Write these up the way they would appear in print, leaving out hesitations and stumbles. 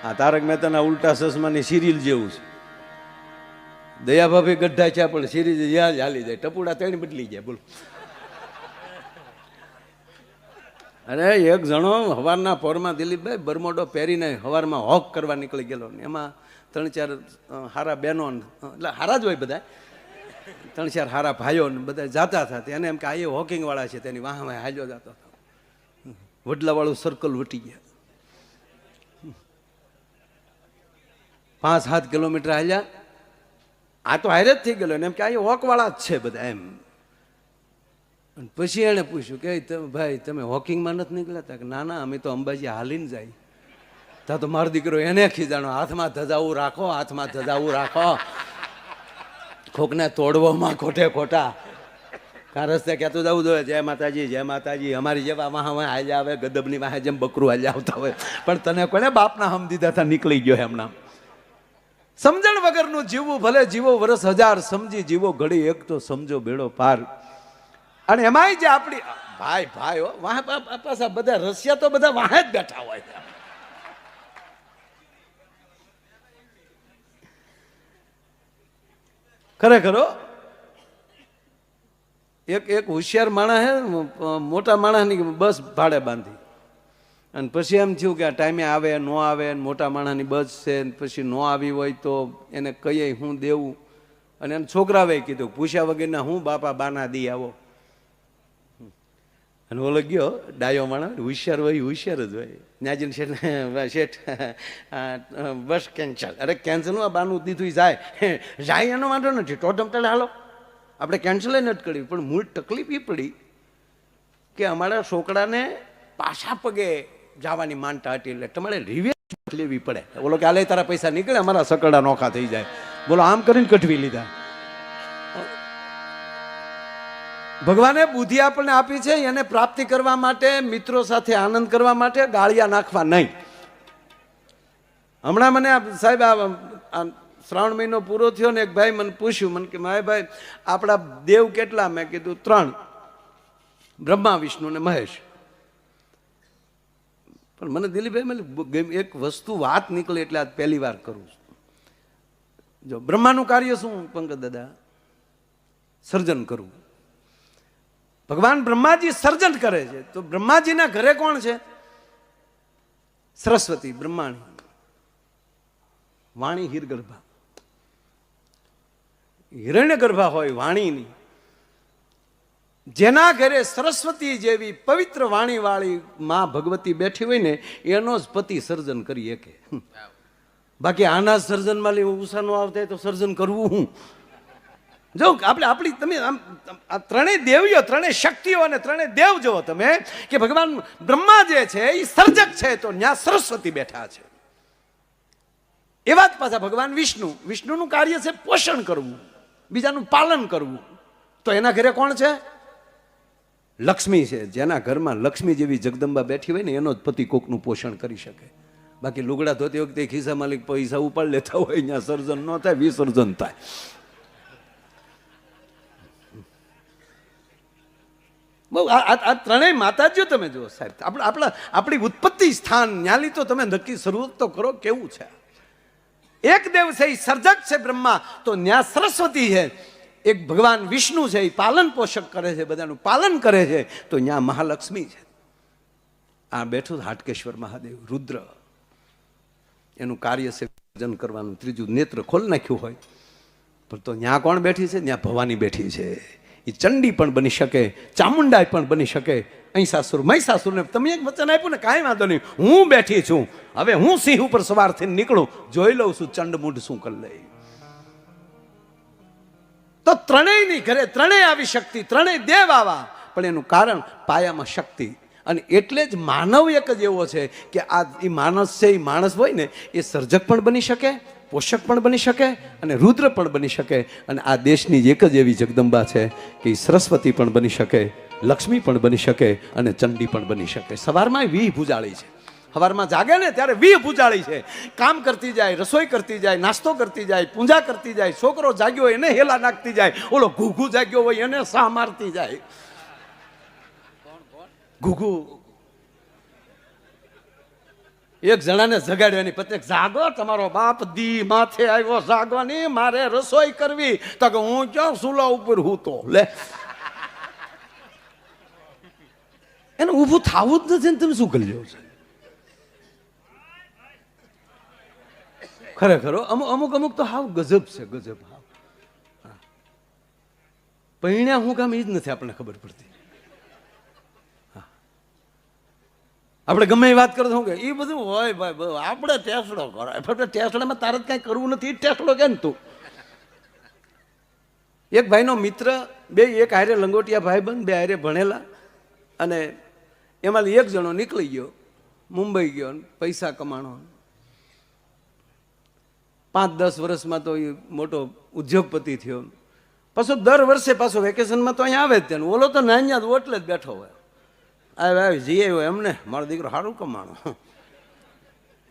આ તારક મહેતાના ઉલ્ટા ચશ્માની સિરિયલ જેવું છે. દયાભાભી ગઢા છે પણ સિરીઝ યાદ હાલી જાય, ટપુડા તેણી બદલી જાય. બોલો. અરે એક જણો હવારના પોરમાં દિલીપભાઈ બરમોડો પહેરીને હવારમાં હોક કરવા નીકળી ગયેલો ને એમાં 3-4 હારા બહેનો, એટલે હારા જ હોય બધા, 3-4 હારા ભાઈઓ ને બધા જાતા હતા. એને એમ કે આ એ હોકિંગ વાળા છે, તેની વાહ વાહ હાલ્યો જતો હતો. વડલાવાળું સર્કલ વટી ગયા. 5-7 કિલોમીટર હાલ્યા. આ તો હારે જ થઈ ગયેલો ને એમ કે આ હોકવાળા જ છે બધા એમ. પછી એણે પૂછ્યું કે ભાઈ તમે હોકિંગમાં નથી નીકળ્યા હતા? કે ના ના, અમે તો અંબાજી હાલીને જાય. તા તો મારો દીકરો એને ખીજાણો, હાથમાં ધજાવું રાખો, હાથમાં ધજાવું રાખો, કોકને તોડવામાં ખોટે ખોટા. કા રસ્તે કહેતું જવું જોઈએ જય માતાજી જય માતાજી, અમારી જેવા વાહ હાલ્યા આવે, ગદબની વાહે જેમ બકરું હાલ્યા આવતા હોય. પણ તને કોને બાપના હમ દીધા હતા? નીકળી ગયો એમના. સમજણ વગરનું જીવવું, ભલે જીવો વર્ષ 1000, સમજી જીવો ઘડી એક તો સમજો બેડો પાર. અને એમાંય જે આપણી ભાઈ ભાઈ વાહ પાછા બધા રશિયા તો બધા વાહ જ બેઠા હોય. ખરેખર એક હોશિયાર માણસ હે, મોટા માણસની બસ ભાડે બાંધી અને પછી એમ થયું કે આ ટાઈમે આવે ન આવે, મોટા માણસની બસ છે, પછી ન આવી હોય તો એને કહીએ હું દેવું. અને એને છોકરાવે કીધું પૂછ્યા વગરના હું બાપા બાના દી આવો. અને ઓલો ગયો ડાયો માણસ, હોશિયાર હોય હોશિયાર જ હોય. ન્યાજીને શેઠ બસ કેન્સલ. અરે કેન્સલ આ બાનું દીધું જાય એનો વાંધો નથી, ટોટમ તળે હાલો આપણે કેન્સલ નથી કરવી. પણ મૂળ તકલીફ એ પડી કે અમારા છોકરાને પાછા પગે જવાની માનતા હતી, એટલે તમારે રિવેન્જ લેવી પડે. બોલો કે આલે તારા પૈસા નીકળે, અમારા સકડા નોખા થઈ જાય. બોલો આમ કરીને કઠવી લીધા. ભગવાને બુદ્ધિ આપણને આપી છે, એને પ્રાપ્તિ કરવા માટે, મિત્રો સાથે આનંદ કરવા માટે ગાળિયા નાખવા નહીં. હમણાં મને સાહેબ આ શ્રાવણ મહિનો પૂરો થયો ને એક ભાઈ મને પૂછ્યું, મને કે માય ભાઈ આપણા દેવ કેટલા? મેં કીધું 3, બ્રહ્મા વિષ્ણુ ને મહેશ. પણ મને દિલીપભાઈ એક વસ્તુ વાત નીકળી એટલે આજ પહેલી વાર કરું છું. જો બ્રહ્માનું કાર્ય શું પંકજ દાદા? સર્જન કરવું. ભગવાન બ્રહ્માજી સર્જન કરે છે. તો બ્રહ્માજીના ઘરે કોણ છે? સરસ્વતી બ્રહ્માણી, વાણી હિરગર્ભા. હિરણ્ય ગર્ભા હોય વાણીની. જેના ઘરે સરસ્વતી જેવી પવિત્ર વાણી વાળી માં ભગવતી બેઠી હોય ને એનો જ પતિ સર્જન કરી શકે. બાકી આના સર્જનમાં ઉષા નો આવતા તો સર્જન કરવું હું? જો આપણે આપણી તમે આમ ત્રણેય દેવીઓ, ત્રણેય શક્તિઓ અને ત્રણેય દેવ જુઓ તમે કે ભગવાન બ્રહ્મા જે છે એ સર્જક છે, તો ત્યાં સરસ્વતી બેઠા છે. એવા જ પાછા ભગવાન વિષ્ણુ, વિષ્ણુનું કાર્ય છે પોષણ કરવું, બીજાનું પાલન કરવું. તો એના ઘરે કોણ છે? લક્ષ્મી છે. જેના ઘરમાં લક્ષ્મી જેવી જગદંબા બેઠી હોય ને એનો જ પતિ કોકનું પોષણ કરી શકે. બાકી લુગડા ધોતી વખતે ખિસ્સા માલિક પૈસા ઉપાડ લેતા હોય, અહીંયા સર્જન ન થાય, વિસર્જન થાય. બહુ આ ત્રણેય માતાજીઓ તમે જુઓ સાહેબ. આપણી ઉત્પત્તિ સ્થાન ન્યાલી તો તમે નક્કી શરૂઆત તો કરો કેવું છે. એક દેવ છે એ સર્જક છે બ્રહ્મા, તો ન્યા સરસ્વતી છે. એક ભગવાન વિષ્ણુ છે એ પાલન પોષક કરે છે, બધાનું પાલન કરે છે, તો ન્યા મહાલક્ષ્મી છે. આ બેઠું હાટકેશ્વર મહાદેવ રુદ્ર, એનું કાર્ય છે સર્જન કરવાનું. ત્રીજું નેત્ર ખોલ નાખ્યું હોય પણ તો ન્યા કોણ બેઠી છે? ન્યા ભવાની બેઠી છે. એ ચંડી પણ બની શકે, ચામુંડા પણ બની શકે. અહીસાસુર મહિસાસુરને તમે એક વચન આપ્યું ને, કાંઈ વાંધો નહીં, હું બેઠી છું, હવે હું સિંહ ઉપર સવાર થઈને નીકળું, જોઈ લઉં છું ચંડમુંડ શું કરી લે. તો ત્રણેયની ઘરે ત્રણેય આવી શક્તિ, ત્રણેય દેવ આવા, પણ એનું કારણ પાયામાં શક્તિ. અને એટલે જ માનવ એક જ એવો છે કે આ એ માણસ છે, એ માણસ હોય ને એ સર્જક પણ બની શકે, પોષક પણ બની શકે અને રુદ્ર પણ બની શકે. અને આ દેશની એક જ એવી જગદંબા છે કે સરસ્વતી પણ બની શકે, લક્ષ્મી પણ બની શકે અને ચંડી પણ બની શકે. સવારમાં 20 ભુજાળી છે. સવારમાં જાગે ને ત્યારે 20 ભુજાળી છે. કામ કરતી જાય, રસોઈ કરતી જાય, નાસ્તો કરતી જાય, પૂજા કરતી જાય. છોકરો જાગ્યો એને હેલા નાખતી જાય, ઓલો ઘૂઘુ જાગ્યો હોય એને સા મારતી જાય. ઘૂઘુ એક જણાને જગાડવાની પત્ની, જાગો, તમારો બાપ દી માથે આવ્યો, જાગવાની, મારે રસોઈ કરવી. તો કે હું ક્યાં સુલા ઉપર હું તો લે, એને ઊભું થવું જ નથી ને તમે શું કરી લ્યો છો? ખરેખર અમુક અમુક તો હાવ ગજબ છે, ગજબ. હાવ પૈણ્યા હું કામ એ જ નથી આપણને ખબર પડતી. આપણે ગમે એ વાત કરો તો શું કે એ બધું હોય ભાઈ, આપણે ટેસ્ટો કરાય. ટેસ્ટોમાં તારે જ કાંઈ કરવું નથી, ટેસ્ટો કે ને તું. એક ભાઈનો મિત્ર, બે એક હારે લંગોટિયા ભાઈ બંધ, બે હારે ભણેલા, અને એમાં એક જણો નીકળી ગયો, મુંબઈ ગયો, પૈસા કમાણો. 5-10 વર્ષમાં તો એ મોટો ઉદ્યોગપતિ થયો. પાછો દર વર્ષે પાછો વેકેશનમાં તો અહીંયા આવે જ ત્યાં. ઓલો તો નાન્યા જ ઓટલે જ બેઠો હોય. આવી જઈએ હોય એમને, મારો દીકરો સારું કમાણો.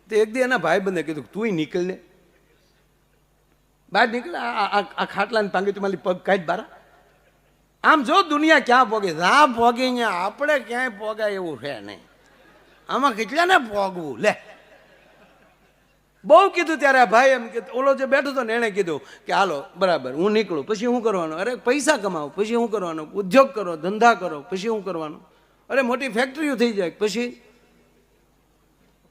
તો એક દી એના ભાઈ બંને કીધું તું નીકળ ને બહાર, નીકળે, આ ખાટલાની પાંગી તું મારી પગ કાઢ બારા. આમ જો દુનિયા ક્યાં પોગે, ના પોગી અહીંયા આપણે ક્યાંય પોગાય એવું છે નહીં. આમાં કેટલાને પોગવું લે. બહુ કીધું ત્યારે આ ભાઈ એમ કે ઓલો જે બેઠો હતો ને એણે કીધું કે હાલો બરાબર હું નીકળું, પછી શું કરવાનું? અરે પૈસા કમાવો, પછી શું કરવાનું? ઉદ્યોગ કરો, ધંધા કરો, પછી શું કરવાનું? અરે મોટી ફેક્ટરીઓ થઈ જાય,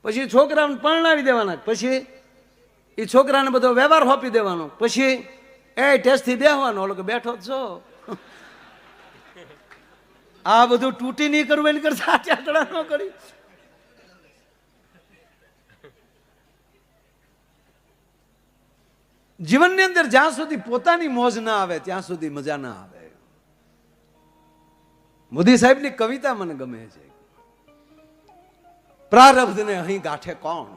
પછી છોકરાઓને પરણાવી દેવાના, પછી એ છોકરાને બધો વ્યવહાર સોંપી દેવાનો, પછી એ ટેસ્ટથી બેસવાનો. ઓલો કે બેઠો જ છો. આ બધું તૂટી નહીં કરવું એની કરતા ચાટડા ન કરી. જીવનની અંદર જ્યાં સુધી પોતાની મોજ ના આવે ત્યાં સુધી મજા ના આવે. મોદી સાહેબની કવિતા મને ગમે છે. પ્રારબ્ધને અહીં ગાંઠે કોણ,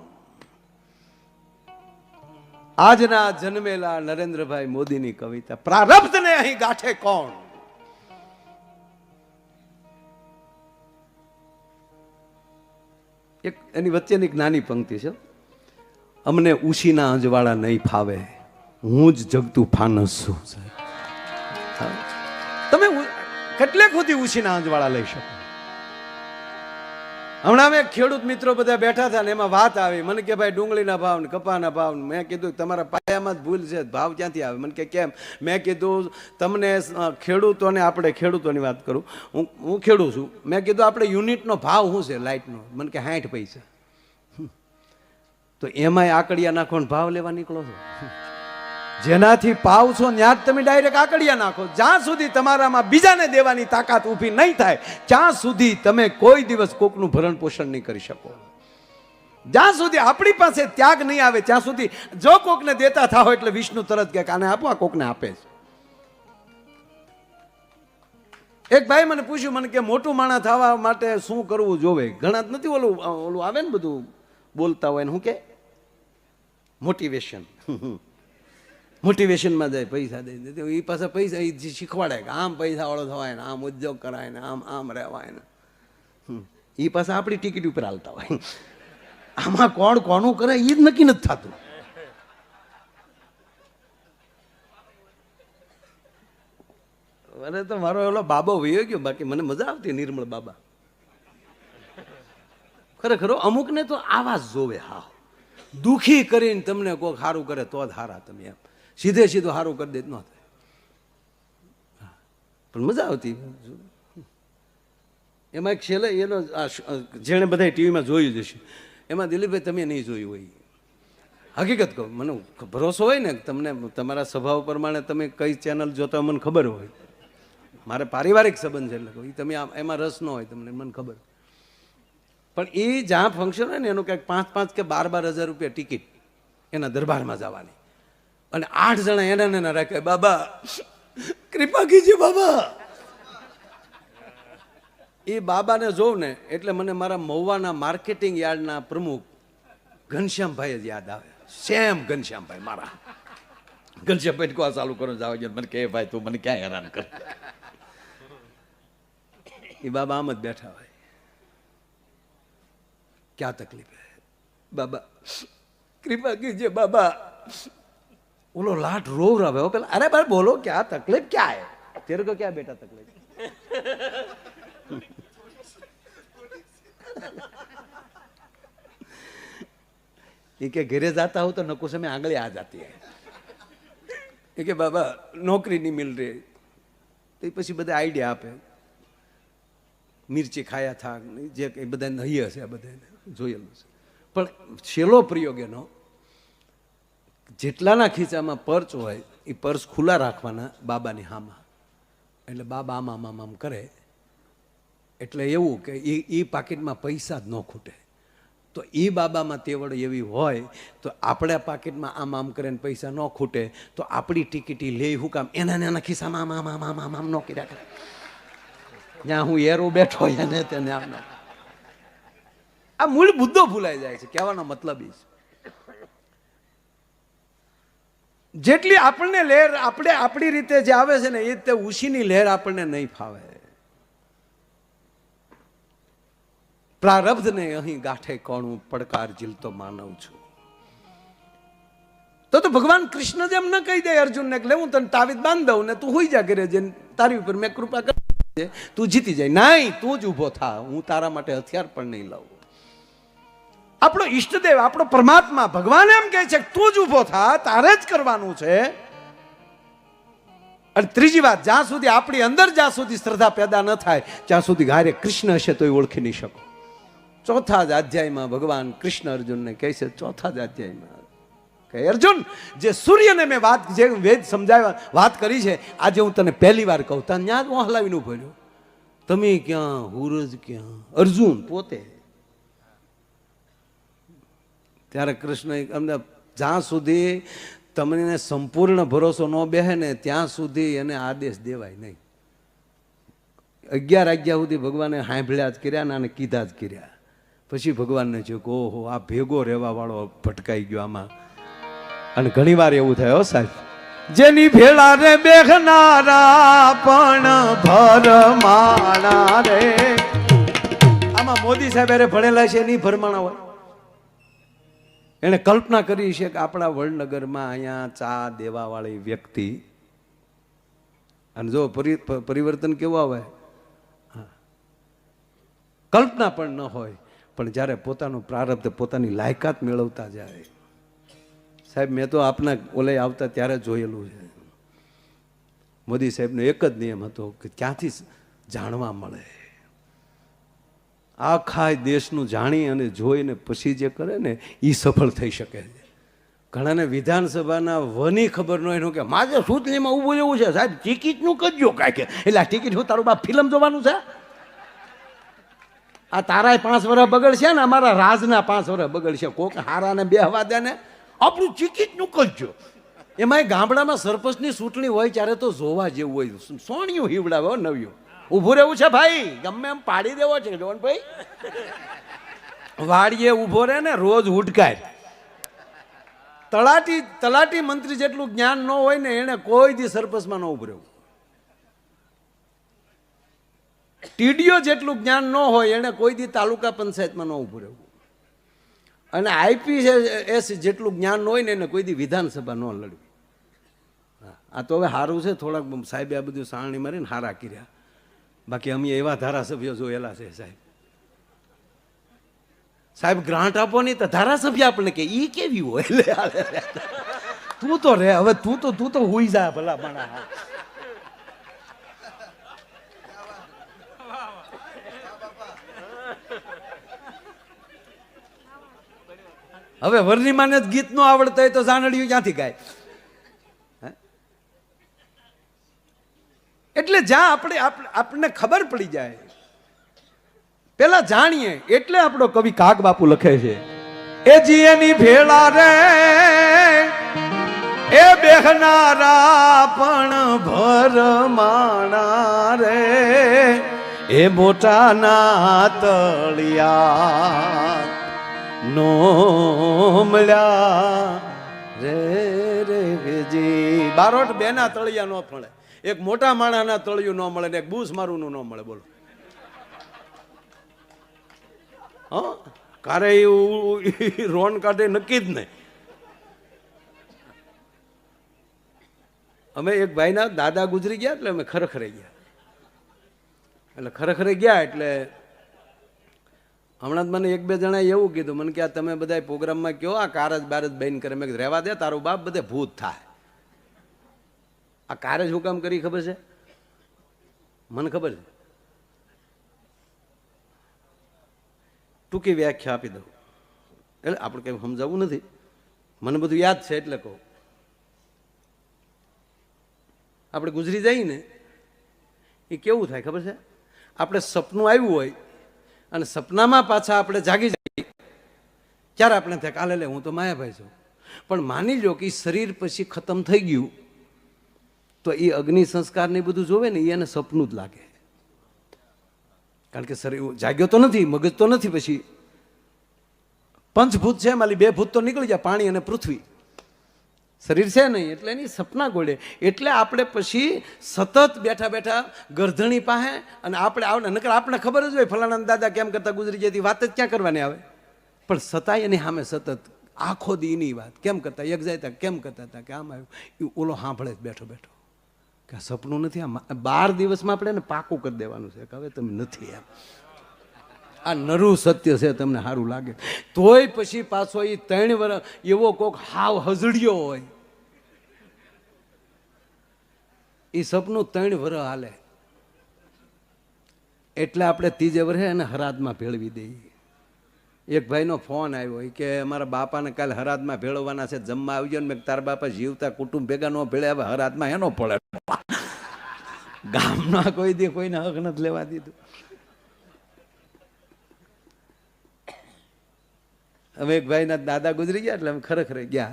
આજના જન્મેલા નરેન્દ્રભાઈ મોદીની કવિતા. પ્રારબ્ધને અહીં ગાંઠે કોણ, એક એની વચ્ચેની એક નાની પંક્તિ છે. અમને ઉશીના અંજવાળા નહીં ફાવે, હું જ જગતું ફાનસ છું. તમે કેટલે સુધી ઉશીના અંજવાળા લઈ શકો? હમણાં અમે ખેડૂત મિત્રો બધા બેઠા હતા ને એમાં વાત આવી. મને કે ભાઈ ડુંગળીના ભાવ ને કપાના ભાવ. મેં કીધું તમારા પાયામાં જ ભૂલ છે, ભાવ ક્યાંથી આવે? મને કે કેમ? મેં કીધું તમને ખેડૂતોને, આપણે ખેડૂતોની વાત કરું, હું ખેડૂત છું. મેં કીધું આપણે યુનિટનો ભાવ શું છે લાઇટનો? મને કે 60 પૈસા. તો એમાંય આકડિયા નાખો ને ભાવ લેવા નીકળો છો. જેનાથી પાવ છો ત્યાં જ તમે ડાયરેક્ટ આકડિયા નાખો. જ્યાં સુધી તમારામાં બીજાને દેવાની તાકાત ઊભી નહીં થાય ત્યાં સુધી તમે કોઈ દિવસ કોકનું ભરણ પોષણ નહીં કરી શકો. જ્યાં સુધી આપણી પાસે ત્યાગ નહીં આવે ત્યાં સુધી જો કોકને દેતા થાઓ એટલે વિષ્ણુ તરત કે આને આપો, આ કોકને આપે છે. એક ભાઈ મને પૂછ્યું, મને કે મોટું માણસ થવા માટે શું કરવું જોવે? ઘણા જ નથી ઓલું આવે ને બધું બોલતા હોય ને, શું કે મોટિવેશન. મોટિવેશનમાં જાય, પૈસા દઈ દે. એ પાસે પૈસા એ શીખવાડે કે આમ પૈસા વાળો થવાય ને, આમ ઉદ્યોગ કરાય ને, આમ રહેવાય ને. એ પાસે આપણી ટિકિટ ઉપર હાલતા હોય. આમાં કોણ કોનું કરે એ જ નક્કી નથી થતું. મને તો મારો એલો બાબો વયો ગયો, બાકી મને મજા આવતી નિર્મળ બાબા. ખરેખર અમુકને તો આવા જ જોવે. હા, દુખી કરીને તમને કોઈ સારું કરે તો જ હારા. તમે એમ સીધે સીધું સારું કરી દે ન થાય, પણ મજા આવતી. એમાં એક છેલ્લે એનો જેણે બધા ટીવીમાં જોયું જશે, એમાં દિલીપભાઈ તમે નહીં જોયું હોય. હકીકત કહું, મને ભરોસો હોય ને તમને, તમારા સ્વભાવ પ્રમાણે તમે કઈ ચેનલ જોતા મને ખબર હોય. મારે પારિવારિક સંબંધ છે એટલે તમે એમાં રસ ન હોય તમને, મને ખબર. પણ એ જ્યાં ફંક્શન હોય ને એનું કંઈક 5-5 કે 12-12 હજાર રૂપિયા ટિકિટ એના દરબારમાં જવાની. અને 8 જણા એના રાખે, બાબા કૃપા કીજીએ બાબા. એ બાબાને જોઉં ને એટલે મને મારા મહુવાના માર્કેટિંગ યાર્ડના પ્રમુખ ઘનશ્યામભાઈ જ યાદ આવે. સેમ ઘનશ્યામભાઈ મારા. ઘનશ્યામભાઈ કો ચાલુ કરો જાવ, મને કહે ભાઈ તું મને ક્યાં હેરાન કરે. એ બાબા આમ જ બેઠા હોય, क्या तकलीफ है बाबा, कृपा कीजिए बाबा. बोलो लाट रो रहा है. पहले अरे भाई बोलो क्या तकलीफ क्या है? तेरे को क्या बेटा तकलीफ? એ કે ઘરે जाता हो तो नकुश में आंगली आ जाती है એ કે બાબા નોકરી નહીં મિલ રહી તો પછી બધા આઈડિયા આપે મિર્ચી ખાયા થા જે કંઈ બધા નહીં હશે આ બધાને જોયેલું છે પણ છેલ્લો પ્રયોગ એનો જેટલાના ખીચામાં પર્સ હોય એ પર્સ ખુલ્લા રાખવાના બાબાની હામાં એટલે બાબા આમ કરે એટલે એવું કે એ પાકીટમાં પૈસા જ ન ખૂટે તો એ બાબામાં તેવડ એવી હોય તો આપણા પાકીટમાં આમ કરે ને પૈસા ન ખૂટે તો આપણી ટિકિટ લે હું કામ એના ખિસ્સામાં આમ ન કર્યા કરે જ્યાં હું એરો બેઠો એને તેને આમ આ મૂળ મુદ્દો ભૂલાઈ જાય છે કહેવાનો મતલબ એ છે જેટલી આપણને લહેર આપણે આપણી રીતે જે આવે છે ને એ તે ઉશીની લહેર આપણને નહીં ફાવે પ્રારબ્ધને અહીં ગાંઠે કોણું પડકાર ઝીલતો માનવ છું તો ભગવાન કૃષ્ણ જેમ ન કહી દે અર્જુનને કે હું તને તાવીજ બાંધ દઉં ને તું હોઈ જા ઘરે જઈને તારી ઉપર મેં કૃપા કરી તું જીતી જાય નહીં તું જ ઊભો થા હું તારા માટે હથિયાર પણ નહીં લાવું આપણો ઈષ્ટદેવ આપણો પરમાત્મા ભગવાન એમ કહે છે તું જ ઊભો થા તારે જ કરવાનું છે અને ત્રીજી વાત જ્યાં સુધી આપણી અંદર જ્યાં સુધી શ્રદ્ધા પેદા ન થાય ત્યાં સુધી ઘારે કૃષ્ણ હશે તો ઓળખી નહીં શકો ચોથા જ અધ્યાયમાં ભગવાન કૃષ્ણ અર્જુનને કહે છે ચોથા જ અધ્યાયમાં કે અર્જુન જે સૂર્યને મેં વાત જે વેદ સમજાવ્યા વાત કરી છે આજે હું તને પહેલી વાર કહું તને ત્યાં જ હલાવીને ઉભો રહ્યો તમે ક્યાં હુરજ ક્યાં અર્જુન પોતે ત્યારે કૃષ્ણ અમને જ્યાં સુધી તમને સંપૂર્ણ ભરોસો ન બેહે ને ત્યાં સુધી એને આદેશ દેવાય નહીં 11 આજ્ઞા સુધી ભગવાને સાંભળ્યા જ કર્યા ને અને કીધા જ કર્યા પછી ભગવાનને જો કે ઓહો આ ભેગો રહેવા વાળો ભટકાઈ ગયો આમાં અને ઘણી વાર એવું થાય હો સાહેબ જેની ભેળા રે બેહનારા પણ ભરમાણા રે આમાં મોદી સાહેબ અરે ભણેલા છે એની ભરમાણા હોય એને કલ્પના કરી છે કે આપણા વડનગરમાં અહીંયા ચા દેવા વાળી વ્યક્તિ અને જો પરિવર્તન કેવું આવે કલ્પના પણ ન હોય પણ જ્યારે પોતાનું પ્રારબ્ધ પોતાની લાયકાત મેળવતા જાય સાહેબ મેં તો આપના ઓલે આવતા ત્યારે જોયેલું છે મોદી સાહેબનો એક જ નિયમ હતો કે ક્યાંથી જાણવા મળે આખા દેશનું જાણી અને જોઈને પછી જે કરે ને એ સફળ થઈ શકે છે ઘણાને વિધાનસભાના વની ખબર ન હોય કે મારે સૂચનામાં ઊભું એવું છે સાહેબ ટિકિટનું કરજો કાંઈ કે એટલે આ ટિકિટ હું તારું બાપ ફિલ્મ જોવાનું છે આ તારાય 5 વર્ષ બગડશે ને અમારા રાજના 5 વર્ષ બગડશે કોક હારાને બેહવા દે ને આપણું ટિકિટનું કરજો એમાંય ગામડામાં સરપંચની ચૂંટણી હોય ત્યારે તો જોવા જેવું હોય સોણિયું હીવડાવે નવ્યું ઊભું રહેવું છે ભાઈ ગમે એમ પાડી દેવો છે જોન ભાઈ વાડીએ ઊભો રહે ને રોજ ઉડકાય તલાટી મંત્રી જેટલું જ્ઞાન ન હોય ને એને કોઈ દી સરપંચમાં ન ઊભું રહેવું ટીડીઓ જેટલું જ્ઞાન ન હોય એને કોઈ દી તાલુકા પંચાયતમાં ન ઊભું રહેવું અને આઈપીએસ જેટલું જ્ઞાન ન હોય ને એને કોઈ દી વિધાનસભા ન લડવી આ તો હવે સારું છે થોડાક સાહેબે આ બધું સારણી મારીને હારા કર્યા બાકી અમે એવા ધારાસભ્યો જોયેલા છે સાહેબ ગ્રાન્ટ આપો નહીં તો ધારાસભ્ય આપણને કે ઈ કેવી હોય તું તો રે હવે તું તો હુઈ જા ભલા માણા હવે વર્ણિમાને જ ગીત નો આવડતા હોય તો જાનડિયું ક્યાંથી ગાય એટલે જ્યાં આપણને ખબર પડી જાય પેલા જાણીએ એટલે આપણો કવિ કાગ બાપુ લખે છે એ જીએની ભેળા રે એ બેહનારા પણ ભરમાણા રે એ મોટાના તળિયા નો મળ્યા રે રે જી બારોટ બેના તળિયા નો ફળે એક મોટા માણાના તળિયું ન મળે ને એક બૂસ મારુંનું ન મળે બોલો હા કારે રોન કાઢે નક્કી જ નહીં અમે એક ભાઈના દાદા ગુજરી ગયા એટલે અમે ખરેખરે ગયા એટલે હમણાં જ મને એક બે જણાએ એવું કીધું મને કે આ તમે બધા પ્રોગ્રામમાં કયો આ કારજ બારજ બેન કરે મેં રહેવા દે તારું બાપ બધે ભૂત થાય. આ કારજ હું કામ કરી ખબર છે? મને ખબર છે. ટૂંકી વ્યાખ્યા આપી દઉં એટલે આપણે કંઈ સમજાવવું નથી, મને બધું યાદ છે એટલે કહું. આપણે ગુજરી જઈએ ને એ કેવું થાય ખબર છે? આપણે સપનું આવ્યું હોય અને સપનામાં પાછા આપણે જાગી જઈએ ત્યારે આપણે થાય કાલે લે હું તો માયાભાઈ છું. પણ માની લો કે શરીર પછી ખતમ થઈ ગયું તો એ અગ્નિ સંસ્કાર ને બધું જોવે ને એને સપનું જ લાગે, કારણ કે શરીર જાગ્યો તો નથી, મગજ તો નથી. પછી પંચભૂત છે, માલી બે ભૂત તો નીકળી જાય, પાણી અને પૃથ્વી. શરીર છે નહીં એટલે એની સપના ગોળે. એટલે આપણે પછી સતત બેઠા બેઠા ગરધણી પાસે અને આપણે નકર આપણે ખબર જ હોય ફલાણા દાદા કેમ કરતા ગુજરી જતી, વાત જ ક્યાં કરવાની આવે. પણ સતાય એની સામે સતત આખો દીની વાત કેમ કરતા, એક જાય કેમ કરતા હતા કે આમ આવ્યું, એ ઓલો સાંભળે જ બેઠો બેઠો કે આ સપનું નથી. આ 12 દિવસમાં આપણે એને પાકું કરી દેવાનું છે કે હવે તમે નથી એમ. આ નરું સત્ય છે, તમને સારું લાગે. તોય પછી પાછો એ 3 વર્ષ એવો કોક હાવ હજડ્યો હોય એ સપનું 3 વર્ષ હાલે. એટલે આપણે 3 વર્ષે એને હરાદમાં ભેળવી દઈએ. એક ભાઈનો ફોન આવ્યો કે અમારા બાપાને કાલે હરાદમાં ભેળવવાના છે, જમવા આવી ગયો ને. મેં તારા બાપા જીવતા કુટુંબ ભેગા ન ભેળે, હવે હરાદમાં એનો પડે. ગામના કોઈ દી કોઈને હક નથી લેવા દીધું. હવે એક ભાઈના દાદા ગુજરી ગયા એટલે અમે ખરેખર ગયા.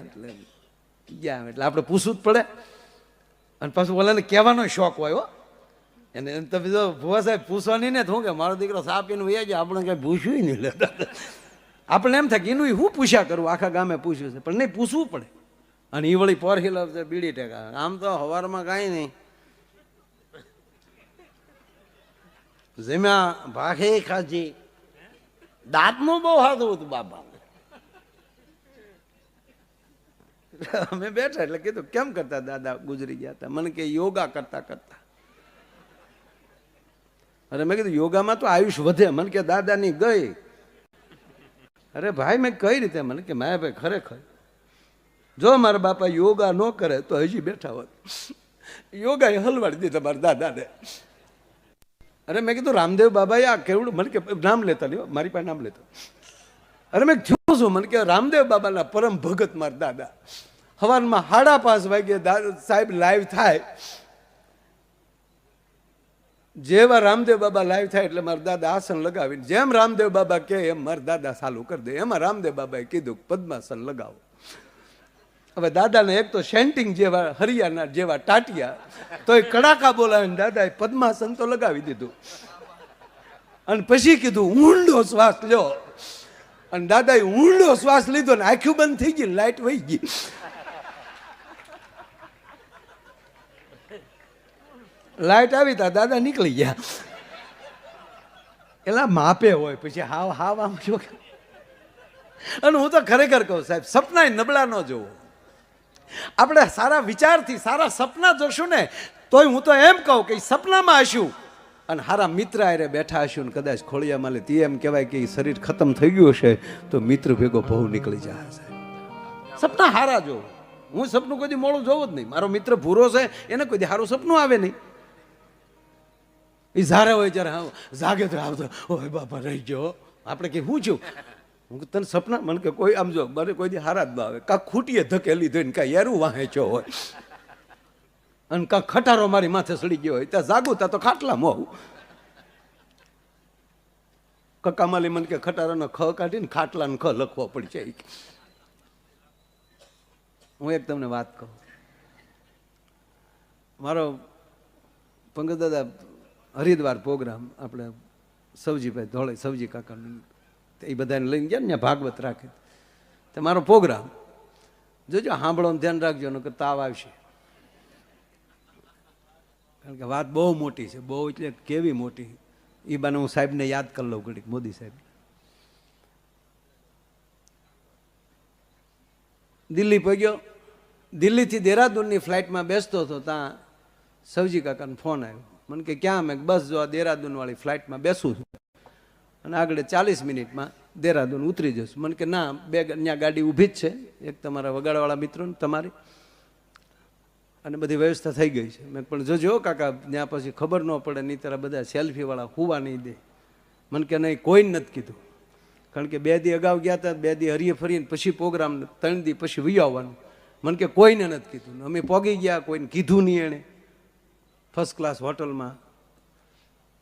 એટલે આપણે પૂછવું જ પડે. અને પાછું ઓલાને કહેવાનો શોખ હોય એને. તમે જો ભુવા સાહેબ પૂછવાની ને શું કે મારો દીકરો સાપ એનું એ જાય, આપણે કઈ પૂછ્યું નહીં લેતા. આપણે એમ થાય કે એનું હું પૂછ્યા કરું, આખા ગામે પૂછ્યું છે, પણ નહીં પૂછવું પડે. અને એ વળી પર હિલ બીડી ટેકા. આમ તો હવારમાં કાંઈ નહીં, જેમાં ભાખે ખાજી દાંતનું બહુ સારું હતું બાપા. અમે બેઠા એટલે કીધું કેમ કરતા દાદા ગુજરી ગયા હતા? મને કે યોગા કરતા કરતા. અરે મેં કીધું યોગામાં તો આયુષ વધે. મને કે દાદાની ગઈ. અરે ભાઈ મેં કઈ રીતે? મને કે માયા ભાઈ ખરેખર જો મારા બાપા યોગા ન કરે તો હજી બેઠા હોત. યોગા એ હલવાડી દીધા મારા દાદાને. અરે મેં કીધું રામદેવ બાબાએ આ કેવડું, મને કે નામ લેતા લ્યો, મારી પાસે નામ લેતા. અરે મેં થયું શું? મને કે રામદેવ બાબાના પરમ ભગત મારા દાદા. સવારમાં 5:30 વાગે સાહેબ લાઈવ થાય. જેવા રામદેવ બાબા લાઈવ થાય એટલે મારા દાદા આસન લગાવીને જેમ રામદેવ બાબા કહે એમ મારા દાદા ચાલુ કરી દે. એમાં રામદેવ બાબાએ કીધું પદ્માસન લગાવો. હવે દાદાને એક તો સેન્ટિંગ જેવા હરિયાણા જેવા ટાટિયા, તો એ કડાકા બોલાવીને દાદાએ પદ્માસન તો લગાવી દીધું. અને પછી કીધું ઊંડો શ્વાસ લ્યો. અને દાદાએ ઊંડો શ્વાસ લીધો ને આંખું બંધ થઈ ગઈ, લાઈટ વહી ગઈ. લાઈટ આવી તા દાદા નીકળી ગયા. એલા માપે હોય પછી હાવ હાવ આમ શું. અને હું તો ખરેખર કહું સાહેબ, સપના નબળા ન જોવો. આપણે સારા વિચારથી સારા સપના જોશું ને તોય હું તો એમ કહું કે સપનામાં હશું અને હારા મિત્ર આરે બેઠા હશું ને કદાચ ખોળિયામાં લે તે એમ કહેવાય કે શરીર ખતમ થઈ ગયું હશે તો મિત્ર ભેગો બહુ નીકળી જાય છે. સપના હારા જોવો. હું સપનું કોઈ દી મોડું જોવું જ નહીં. મારો મિત્ર ભૂરો છે એને કોઈ દી સારું સપનું આવે નહીં. એ ઝારે હોય જ્યારે હા જાગે તો આવતો ઓય બાપા રહી ગયો. આપણે કે હું છું હું તને સપના? મને કે કોઈ આમ જો મને કોઈ દી હારા જ ન આવે. કાં ખૂટીએ ધકેલી ધોઈને કાં યારું વાંચો હોય અને કાં ખટારો મારી માથે સડી ગયો હોય ત્યાં જાગું ત્યાં તો ખાટલામાં હોઉં. કકામાલી મને કે ખટારાનો ખ કાઢીને ખાટલાનો ખ લખવો પડશે. હું એક તમને વાત કહું. મારો પંકજ દાદા હરિદ્વાર પ્રોગ્રામ આપણે સવજીભાઈ ધોળે સવજી કાકા એ બધાને લઈને ગયા ને ભાગવત રાખે તો મારો પ્રોગ્રામ જોજો સાંભળો ધ્યાન રાખજો નકર તાવ આવશે. કારણ કે વાત બહુ મોટી છે, બહુ એટલે કેવી મોટી. એ બાને હું સાહેબને યાદ કરી લઉં ઘડીક, મોદી સાહેબ. દિલ્હી પહોંચ્યો. દિલ્હીથી દેહરાદૂનની ફ્લાઇટમાં બેસતો હતો ત્યાં સવજી કાકાનો ફોન આવ્યો. મને કે ક્યાં? મેં બસ જો આ દેહરાદૂન વાળી ફ્લાઇટમાં બેસું છું. અને આગળ 40 મિનિટમાં દેહરાદૂન ઉતરી જશું. મને કે ના, બે ત્યાં ગાડી ઊભી જ છે, એક તમારા વગાડવાળા મિત્રોને તમારી, અને બધી વ્યવસ્થા થઈ ગઈ છે. મેં પણ જોજો કાકા, ત્યાં પછી ખબર ન પડે, નહીં તારા બધા સેલ્ફીવાળા હુવા નહીં દે. મને કે નહીં, કોઈ નથી કીધું, કારણ કે 2 દી અગાઉ ગયા હતા, 2 દી હરીએ ફરીને પછી પ્રોગ્રામ, 3 દી પછી વી આવવાનું. મને કે કોઈને નથી કીધું. અમે પોગી ગયા, કોઈને કીધું નહીં. એણે ફર્સ્ટ ક્લાસ હોટલમાં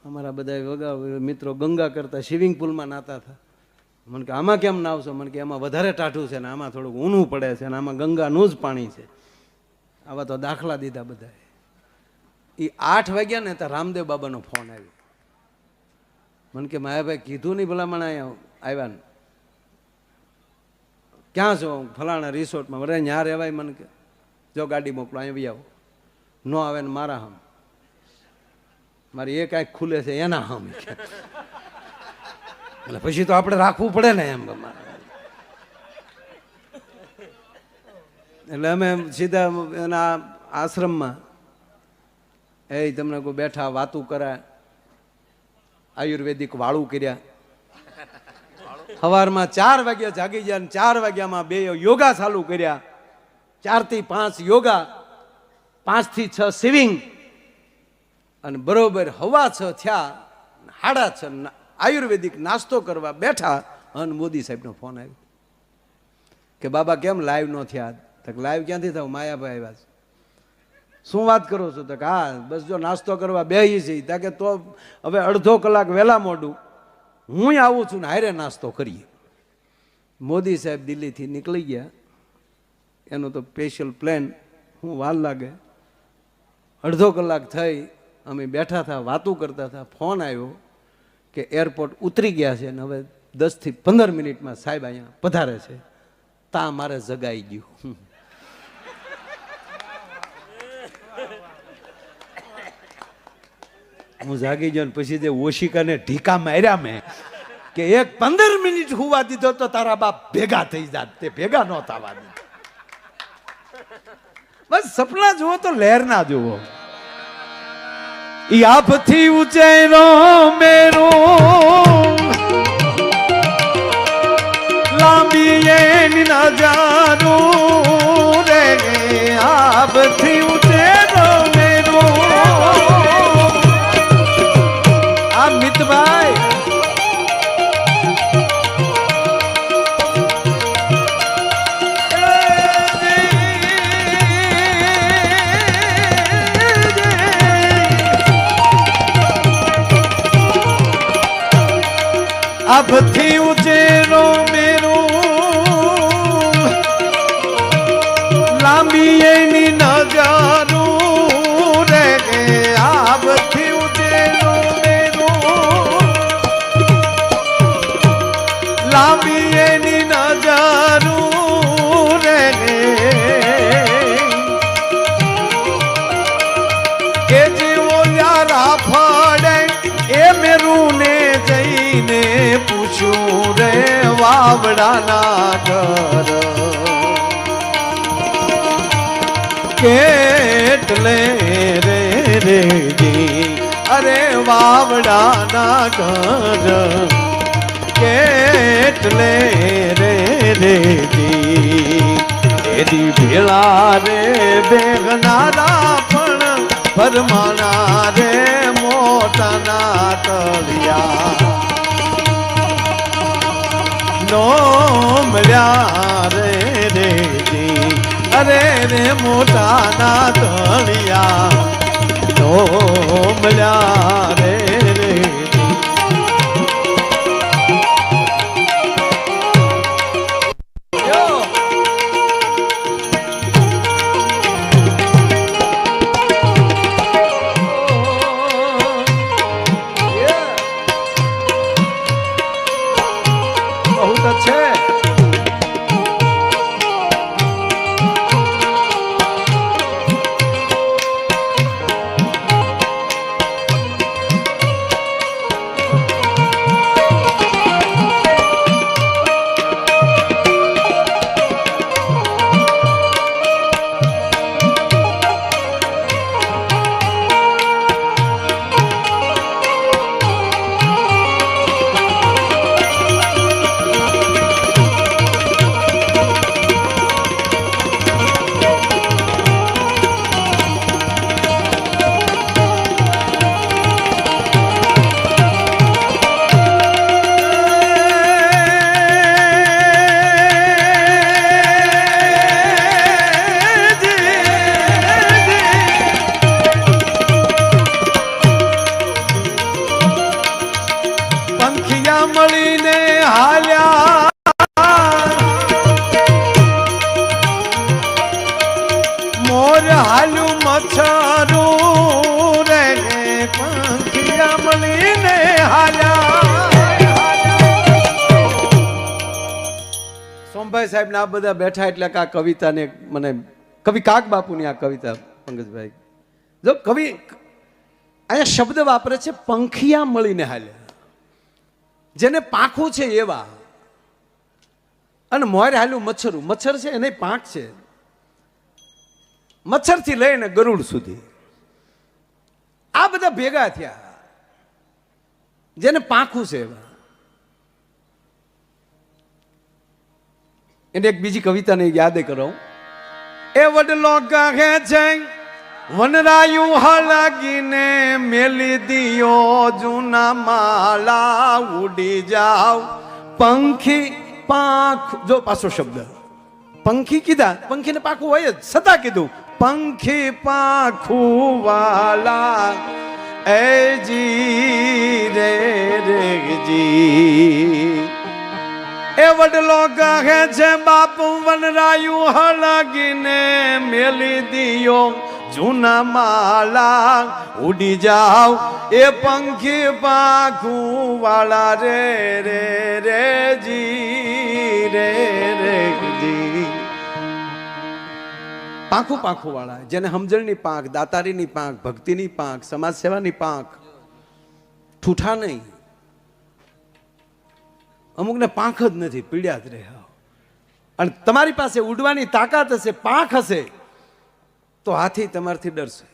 અમારા બધા વગા મિત્રો ગંગા કરતા સ્વિમિંગ પુલમાં નાતા હતા. મને કે આમાં કેમ નાવશો? મને કે એમાં વધારે ટાઢું છે ને આમાં થોડુંક ઊનું પડે છે, અને આમાં ગંગાનું જ પાણી છે. આવા તો દાખલા દીધા બધા. એ 8 વાગ્યા ને ત્યાં રામદેવ બાબાનો ફોન આવ્યો. મને કે માયાભાઈ કીધું નહીં ભલામણ અહીંયા આવ્યા ને, ક્યાં છો? ફલાણા રિસોર્ટમાં. વરે ન્યા રહેવાય. મને કે જો ગાડી મોકલો, અહીંયા આવો. ન આવે ને મારા હમ, મારી એક આંખ ખુલે છે એના હમ. એટલે પછી તો આપણે રાખવું પડે ને એમ. એટલે અમે સીધા એના આશ્રમમાં, એ તમને કોઈ બેઠા વાતું કરાય, આયુર્વેદિક વાળું કર્યા. સવારમાં 4 વાગ્યા જાગી ગયા, 4 વાગ્યામાં 2 યોગા ચાલુ કર્યા. 4 થી 5 યોગા, 5 થી 6 સ્વિમિંગ, અને બરોબર 6:15 થયા, 6:30 આયુર્વેદિક નાસ્તો કરવા બેઠા, અને મોદી સાહેબનો ફોન આવ્યો કે બાબા કેમ લાઈવ ન થયા? તક લાઈવ ક્યાંથી થાવ? માયાભાઈ આવ્યા છે. શું વાત કરો છો? તક હા, બસ જો નાસ્તો કરવા બેહી છે. તાકે તો હવે અડધો કલાક વહેલા મોડું હું આવું છું ને હારે નાસ્તો કરીએ. મોદી સાહેબ દિલ્હીથી નીકળી ગયા. એનો તો સ્પેશિયલ પ્લેન, હું વાર લાગે. અડધો કલાક થઈ, અમે બેઠા હતા, વાતું કરતા હતા. ફોન આવ્યો કે એરપોર્ટ ઉતરી ગયા છે ને હવે 10 થી 15 મિનિટમાં સાહેબ અહીંયા પધારે છે. તા મારે જગાઈ ગયું. હું જાગી ગયો ને પછી જે ઓશિકાને ઢીકા માર્યા મેં કે એક 15 મિનિટ હુવા દીધો તો તારા બાપ ભેગા થઈ જાત. તે ભેગા ન થવા દીધા. બસ સપના જુઓ તો લહેર ના જુઓ. આપથી ઉચેરો મેરો લાંબી એની નજારું રે. આપથી ઉચેરો મેરો આ મિતભાઈ આપથી ઉચેરો મેરો લાંબી એની નજારું રે. આપથી ઉચેરો મેરો લાંબી એની નજારું રે. કે જેવો યારા ફળે એ મેરું ને જઈને પૂછ્યું રે વાવડાના ઘર કેટલે રે રેજી. અરે વાવડાના ઘર કેટલે રે રેજી. એની ભેળા રે બેગનારા પણ ભરમાણા રે મોટાના તળિયા નો મળ્યા રે રેજી. અરે રે મોટાના તળિયા નો મળ્યા રે રેજી. પંકજભાઈ સાહેબ ને આ બધા બેઠા એટલે આ કવિતાને મને કવિ કાક બાપુની આ કવિતા પંકજભાઈ જો કવિ અહીંયા શબ્દ વાપરે છે પંખિયા મળીને હાલે, જેને પાંખું છે એવા, અને મોર હાલ્યું મચ્છરું. મચ્છર છે એને પાંખ છે, મચ્છરથી લઈને ગરુડ સુધી આ બધા ભેગા થયા જેને પાંખું છે એવા. એને એક બીજી કવિતાને યાદ કરો. એ વડલો કહે છે વનરાયું હલાગીને મેલી દિયો જૂના માલા, ઉડી જાવ પંખી પાંખ. જો પાછો શબ્દ પંખી કીધા, પંખીને પાંખું હોય જ છતાં કીધું પંખી પાંખું વાલા એ જી રે રે જી. એ વડલો કહે છે બાપુ વનરાયું હલાગીને મેલી દિયો જૂના માલા, ઉડી જાવ એ પંખી પાંખું વાળા રે રે રે જી રે રે જી. પાંખું પાંખું વાળા, જેને સમજણની પાંખ, દાતારીની પાંખ, ભક્તિની પાંખ, સમાજ સેવાની પાંખ, ઠૂઠા નહીં. અમુકને પાંખ જ નથી, પીડ્યા જ રહ્યા. અને તમારી પાસે ઉડવાની તાકાત હશે, પાંખ હશે, તો હાથી તમારથી ડરશે.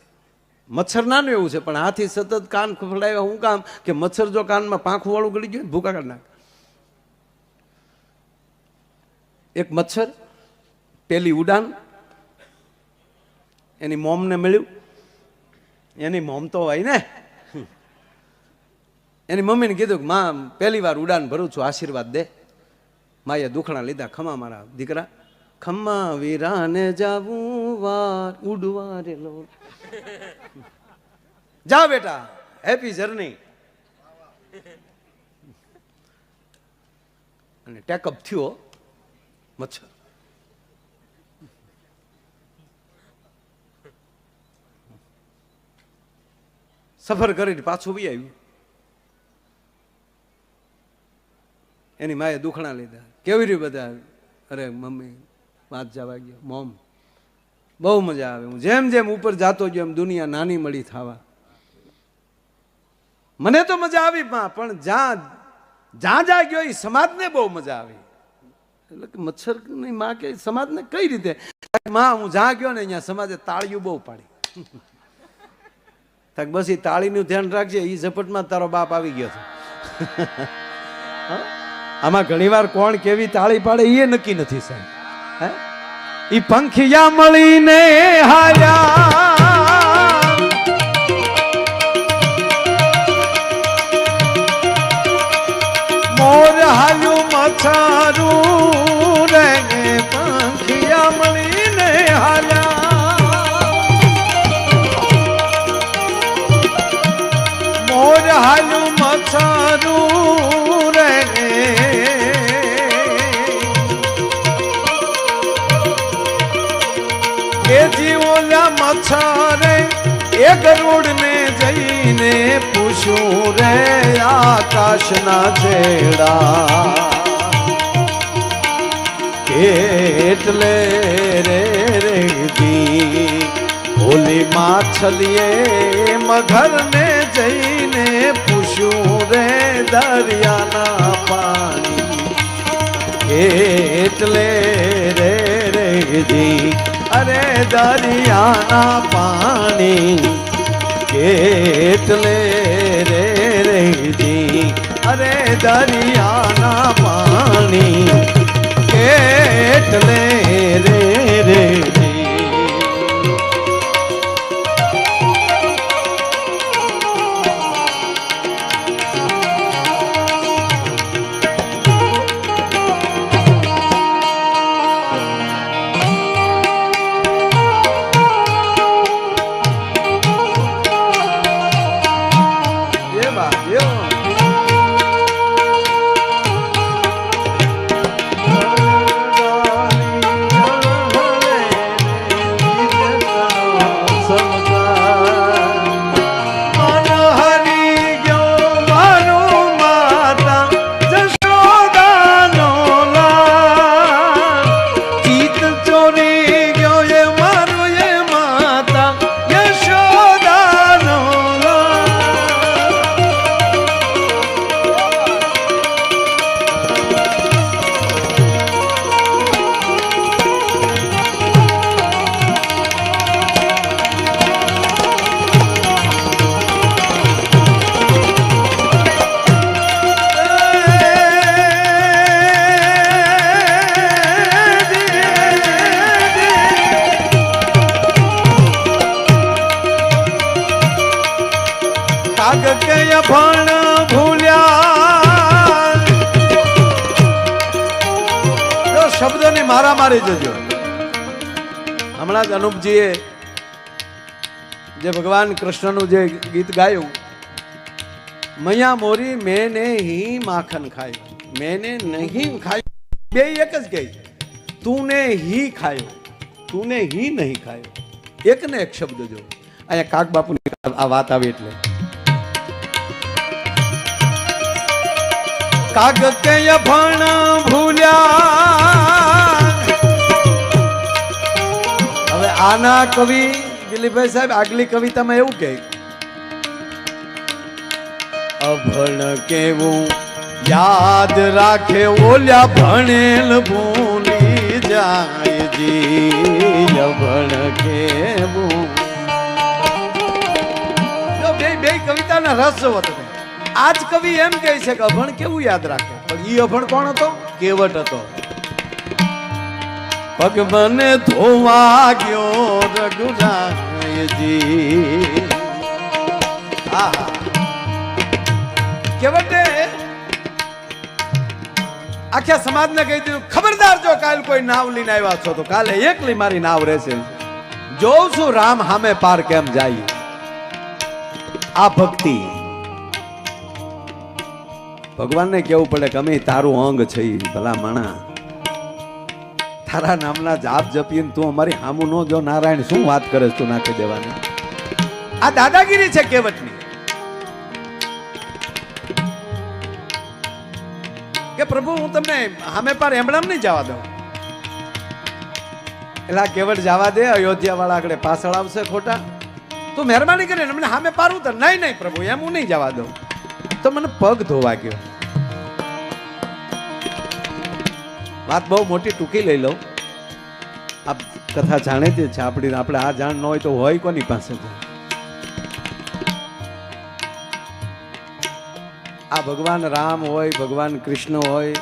મચ્છર નાનું એવું છે, પણ હાથી સતત કાન ફફડાવ્યા હું કામ કે મચ્છર જો કાનમાં પાંખું વાળું ગળી ગયું ભૂકા કાઢ નાખે. એક મચ્છર પેલી ઉડાન એની મોમને મળ્યું. એની મોમ તો હોય ને, એની મમ્મીને કીધું કે માં પહેલી વાર ઉડાન ભરું છું, આશીર્વાદ દે. માએ દુખણા લીધા. ખમા મારા દીકરા, ખમ્મા વીરાને જાવું વાર ઉડવા રેલો. જા બેટા, હેપી જર્ની. અને ટેકઅપ થયો મચ્છર. સફર કરીને પાછું બી આવ્યું. એની માએ દુખણા લીધા. કેવી રીતે બધા? અરે મમ્મી પાંચ જવા ગયો, મોમ બહુ મજા આવે. હું જેમ જેમ ઉપર જાતો ગયો એમ દુનિયા નાની મળી થવા. મને તો મજા આવી પણ જ્યાં જ્યાં ગયો એ સમાજને બહુ મજા આવી. એટલે કે મચ્છરની માં કે સમાજને કઈ રીતે? માં હું જ્યાં ગયો ને અહીંયા સમાજે તાળીઓ બહુ પાડી. બસ એ તાળીનું ધ્યાન રાખજે, એ ઝપટમાં તારો બાપ આવી ગયો છે. આમાં ઘણી વાર કોણ કેવી તાળી પાડે એ નક્કી નથી સાહેબ. ઈ પંખિયા મળીને હાયા, મોર હાલ્યું મચ્છરું રે, પંખિયા મળીને હાલ્યા, મોર હાલ્યું મચ્છરું રે. એ જીવોલા મચ્છરે એ ગરુડ ને જઈને પૂછ્યું રે આકાશના છેડા, કેટલે રે રે દી. ઓલી માછલીએ મગર ને જઈને પૂછ્યું રે દરિયાના પાણી, કેટલે રે રે દી. અરે દરિયાના પાણી કેટલે રે રે દી. અરે દરિયાના પાણી કેટલે રે રે દી. મારા મારી જજો. હમણાં જ અનુપજીએ જે ભગવાન કૃષ્ણનું જે ગીત ગાયું, મૈયા મોરી મેને હી માખન ખાયું, મેને નહીં ખાયું, બે એક જ કહી, તુને હી ખાયો, તુને હી નહીં ખાયો, એક ને એક શબ્દ જો. અહીંયા કાક બાપુની આ વાત આવી એટલે કાગ કે ભણ ભૂલ્યા. હવે આના કવિ દિલીપભાઈ સાહેબ આગલી કવિતામાં એવું કહે, અભણ કેવું યાદ રાખે ઓલ્યા ભણેલ ભૂલી જાય જી. અભણ કેવું બે કવિતાના રસ જોવો તમે. આજ કવિ એમ કહે છે કે અભણ કેવું યાદ રાખે, પણ ઈ અભણ કોણ હતો? કેવટ હતો. પગ મને ધોવા ગયો રઘુરાયજી. આહા, કેવટે આખા સમાજને કહી દીધું, ખબરદાર જો કાલ કોઈ નાવ લઈને આવ્યા છો તો કાલે એકલી મારી નાવ રહેશે. જોઉં છું રામ હામે પાર કેમ જાય. આ ભક્તિ ભગવાનને કેવું પડે કે અમે તારું અંગ છે. ભલા માણા, તારા નામના જાપ જપીને તું અમારી હામું નો જો નારાયણ શું વાત કરે તું નાખી દેવાની. આ દાદાગીરી છે કેવટની કે પ્રભુ હું તમને હામે પાર એમણામ નહીં જવા દઉં. એટલે કેવટ જવા દે, અયોધ્યા વાળા આગળ પાછળ આવશે ખોટા. તું મહેરબાની કરીને અમને સામે પાર ઉતર. નહીં નહીં પ્રભુ, એમ હું નહીં જવા દઉં. તો મને પગ ધોવા ગયો. વાત બહુ મોટી ટૂંકી લઈ લઉં. આ કથા જાણીતી છે આપણી, આપણે આ જાણ ન હોય તો હોય કોની પાસે? આ ભગવાન રામ હોય, ભગવાન કૃષ્ણ હોય,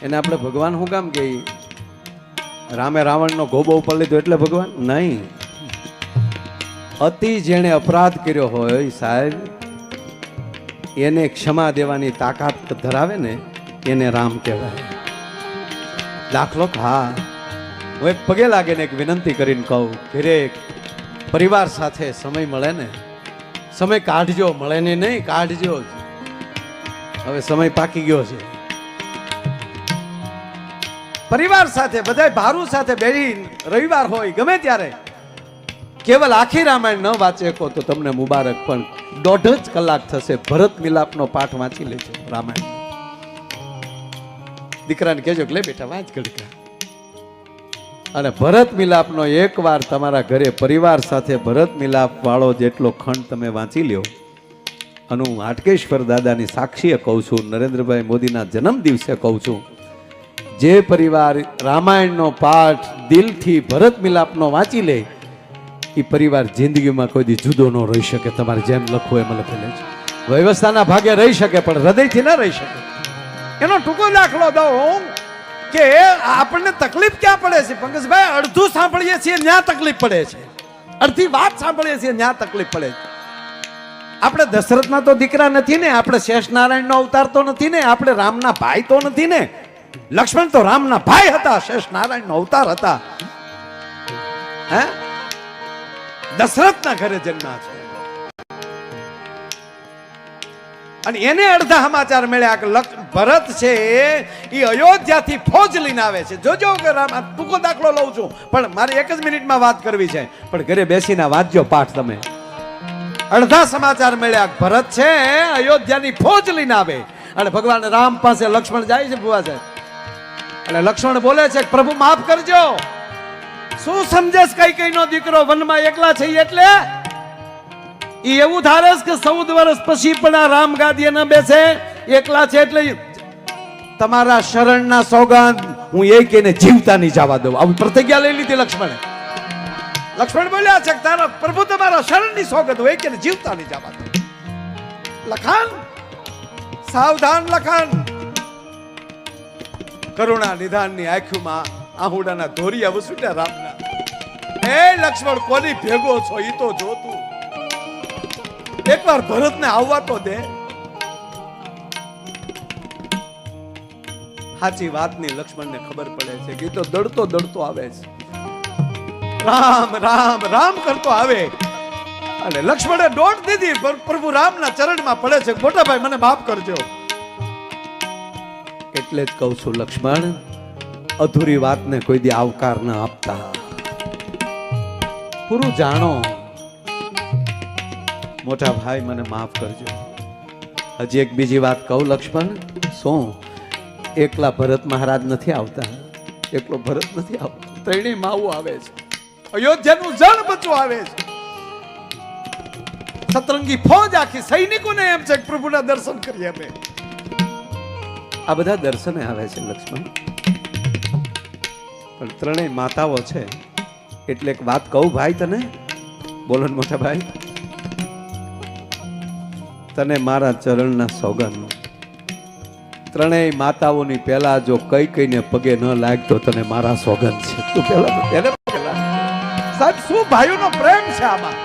એને આપણે ભગવાન શું કામ કહીએ? રામે રાવણનો ગોબો ઉપર લીધો એટલે ભગવાન નહીં. અતિ જેણે અપરાધ કર્યો હોય સાહેબ, એને ક્ષમા દેવાની તાકાત ધરાવે ને એને રામ કહેવાય. દાખલો હા, હું એક પગે લાગે ને એક વિનંતી કરીને કહું, ઘરે પરિવાર સાથે સમય મળે ને, સમય કાઢજો. મળે ને નહીં, કાઢજો. હવે સમય પાકી ગયો છે. પરિવાર સાથે બધા ભારું સાથે બેસી રવિવાર હોય ગમે ત્યારે કેવલ આખી રામાયણ ન વાંચે કો તો તમને મુબારક, પણ 1.5 જ કલાક થશે. ભરત મિલાપનો પાઠ વાંચી લેજો રામાયણ. દીકરાને કહેજો કે લે બેટા વાંચ ઘડીકા. અને ભરત મિલાપનો એકવાર તમારા ઘરે પરિવાર સાથે ભરત મિલાપ વાળો જેટલો ખંડ તમે વાંચી લ્યો. અને હું હાટકેશ્વર દાદાની સાક્ષીએ કહું છું, નરેન્દ્રભાઈ મોદીના જન્મ દિવસે કહું છું, જે પરિવાર રામાયણનો પાઠ દિલથી ભરત મિલાપનો વાંચી લે એ પરિવાર જિંદગીમાં કોઈ દી જુદો ન રહી શકે. તમારે જેમ લખવું એમ લખી લેજો. વ્યવસ્થાના ભાગે રહી શકે પણ હૃદયથી ના રહી શકે. એનો ટૂંકો દાખલો દઉં કે આપણને તકલીફ ક્યાં પડે છે પંકજભાઈ? અડધું સાંભળીએ છીએ ત્યાં તકલીફ પડે છે, અડધી વાત સાંભળીએ છીએ ત્યાં તકલીફ પડે છે. આપણે દશરથના તો દીકરા નથી ને, આપણે શેષ નારાયણનો અવતાર તો નથી ને, આપણે રામના ભાઈ તો નથી ને. લક્ષ્મણ તો રામના ભાઈ હતા, શેષ નારાયણનો અવતાર હતા. હે, દશરથના ઘરે જન્મ્યા છે. અને એને અડધા સમાચાર મળ્યા કે ભરત છે એ અયોધ્યાથી ફોજ લઈને આવે છે. જોજો કે રામ, ટૂંકો દાખલો લઉં છું પણ મારે 1 જ મિનિટમાં વાત કરવી છે. પણ ઘરે બેસીને વાંચજો પાઠ તમે. અડધા સમાચાર મળ્યા, ભરત છે અયોધ્યાની ફોજ લઈને આવે અને ભગવાન રામ પાસે લક્ષ્મણ જાય છે ભુવા સાહેબ. અને લક્ષ્મણ બોલે છે પ્રભુ માફ કરજો, શું સમજેશ કૈકેયીનો દીકરો વનમાં એકલા છે એટલે? ઈ એવું ધારેસ કે 14 વર્ષ પછી પણ આ રામ ગાદીએ ન બેસે, એકલા છે એટલે? તમારા શરણના સોગંદ હું એ કહીને જીવતા નહીં જવા દઉં. આવી પ્રતિજ્ઞા લઈ લીધી લક્ષ્મણે. લક્ષ્મણ બોલ્યા છે તારા પ્રભુ તમારા શરણની સોગંદ હું એ કહીને જીવતા નહીં જવા દઉં. લખાણ સાવધાન, લખાણ કરુણા નિધાનની આંખોમાં આહુડાના ધોરિયા વસુટ્યા રામના. એ લક્ષ્મણ કોની ભેગો છો ઈ તો જોતું. એકવાર ભરતને આવવા તો દે. સાચી વાતની લક્ષ્મણને ખબર પડે છે કે તો દડતો દડતો આવે છે, રામ રામ રામ કરતો આવે. અને લક્ષ્મણે દોટ દીધી, પ્રભુ રામના ચરણમાં પડે છે, મોટા ભાઈ મને માફ કરજો. એટલે જ કહું છું લક્ષ્મણ, અધૂરી વાતને કોઈ દી આવકાર ન આપતા, પૂરું જાણો. મોટા ભાઈ મને માફ કરજો. હજી એક બીજી વાત કહું લક્ષ્મણ. શું એકલા ભરત મહારાજ નથી આવતા? એકલો ભરત નથી આવતો, ત્રણેય માવું આવે છે, અયોધ્યાનું જળ બચવું આવે છે. સતરંગી ફોજ આખી સૈનિકોને એમ છે કે પ્રભુના દર્શન કરીએ અમે. આ બધા દર્શને આવે છે લક્ષ્મણ, પણ ત્રણેય માતાઓ છે. એટલે એક વાત કહું ભાઈ તને, બોલો ને મોટા ભાઈ, તને મારા ચરણના સોગંદ, ત્રણેય માતાઓની પહેલા જો કઈ કઈને પગે ન લાગતો તને મારા સોગંદ છે. તું પહેલા એને પગે લાગ. સાહેબ શું ભાઈઓનો પ્રેમ છે આમાં.